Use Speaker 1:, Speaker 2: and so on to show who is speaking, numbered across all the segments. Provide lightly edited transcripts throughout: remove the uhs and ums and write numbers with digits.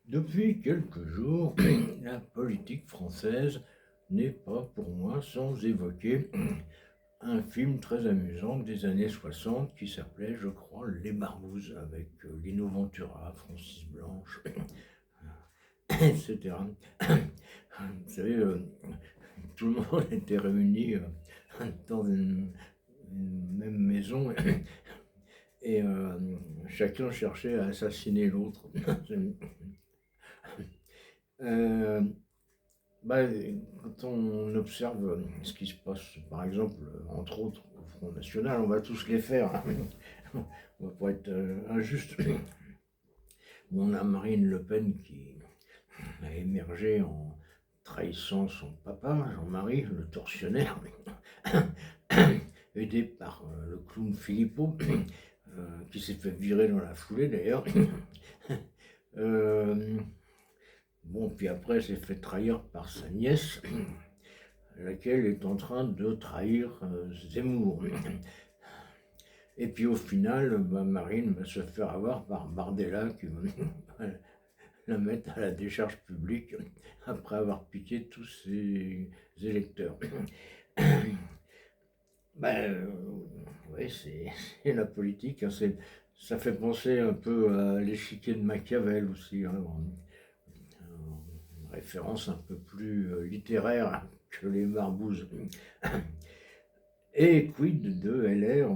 Speaker 1: Depuis quelques jours, la politique française n'est pas pour moi sans évoquer un film très amusant des années 60 qui s'appelait, je crois, Les Barbouzes, avec Lino Ventura, Francis Blanche, etc. Vous savez, tout le monde était réuni dans une même maison et chacun cherchait à assassiner l'autre. Euh, Bah, quand on observe ce qui se passe, par exemple, entre autres, au Front National, on va tous les faire, hein. On va pas être injuste. On a Marine Le Pen qui a émergé en trahissant son papa, Jean-Marie, le tortionnaire, aidé par le clown Philippot, qui s'est fait virer dans la foulée d'ailleurs. Euh, bon, puis après, s'est fait trahir par sa nièce, laquelle est en train de trahir Zemmour. Et puis au final, Marine va se faire avoir par Bardella qui va la mettre à la décharge publique après avoir piqué tous ses électeurs. Ben, oui, c'est la politique, hein, ça fait penser un peu à l'échiquier de Machiavel aussi, hein, une référence un peu plus littéraire que les marbouzes. Et quid de LR,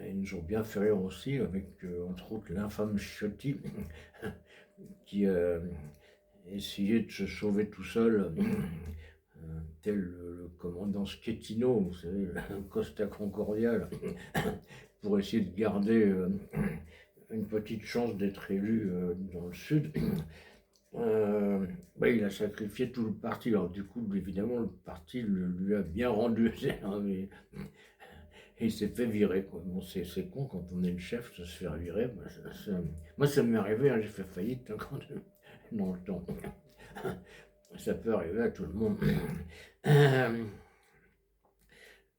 Speaker 1: ils nous ont bien fait rire aussi avec entre autres l'infâme Ciotti qui essayait de se sauver tout seul, tel le commandant Schettino, vous savez, le Costa Concordia, pour essayer de garder une petite chance d'être élu dans le sud. Il a sacrifié tout le parti. Alors du coup, évidemment, le parti lui a bien rendu. Et il s'est fait virer, quoi. Bon, c'est con quand on est le chef de se faire virer. Moi, ça m'est arrivé, hein, j'ai fait faillite dans le temps. Ça peut arriver à tout le monde. Euh,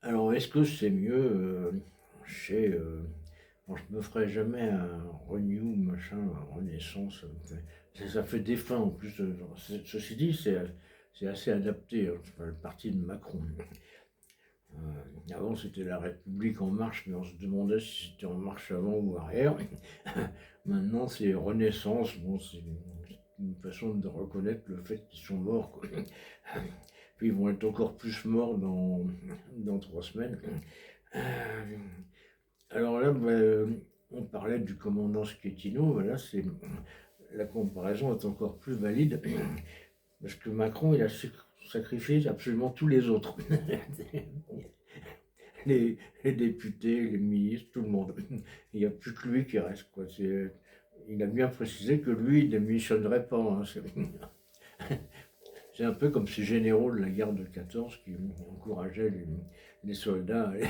Speaker 1: alors, est-ce que c'est mieux chez. Bon, je me ferai jamais un renew, machin, un renaissance. Ça fait défunt en plus. Ceci dit, c'est assez adapté, hein, le parti de Macron. Avant, c'était la République en marche, mais on se demandait si c'était en marche avant ou arrière. Maintenant, c'est Renaissance. Bon, c'est une façon de reconnaître le fait qu'ils sont morts, quoi. Puis ils vont être encore plus morts dans 3 semaines. Alors là, on parlait du commandant Schettino. Voilà, la comparaison est encore plus valide parce que Macron, il a sacrifié absolument tous les autres. les députés, les ministres, tout le monde. Il n'y a plus que lui qui reste, quoi. Il a bien précisé que lui, il ne démissionnerait pas, hein. C'est un peu comme ces généraux de la guerre de 14 qui encourageaient les soldats à aller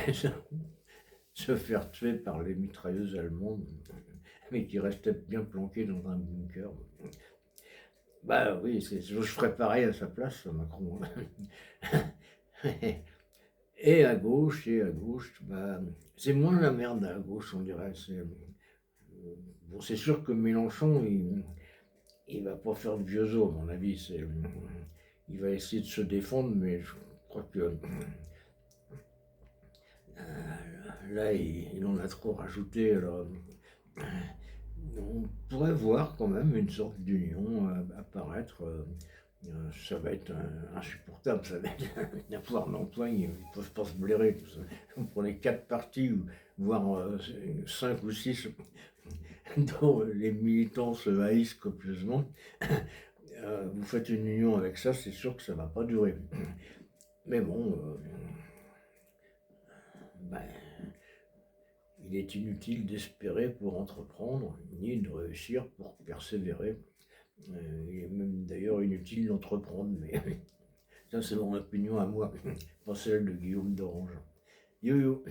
Speaker 1: se faire tuer par les mitrailleuses allemandes, mais qui restaient bien planqués dans un bunker. Bah oui, je ferais pareil à sa place, Macron. Et à gauche, c'est moins la merde à gauche, on dirait. Bon, c'est sûr que Mélenchon, il va pas faire de vieux os, à mon avis. Il va essayer de se défendre, mais je crois que là, il en a trop rajouté. Alors, on pourrait voir quand même une sorte d'union apparaître. Ça va être insupportable, ça va être la foire d'Antoine, ils ne peuvent pas se blairer. Vous prenez 4 partis, voire 5 ou 6, dont les militants se haïssent copieusement. Vous faites une union avec ça, c'est sûr que ça ne va pas durer. Mais bon, ben, il est inutile d'espérer pour entreprendre, ni de réussir pour persévérer. Il est même d'ailleurs inutile d'entreprendre, mais ça c'est mon opinion à moi, pas celle de Guillaume d'Orange. Yo yo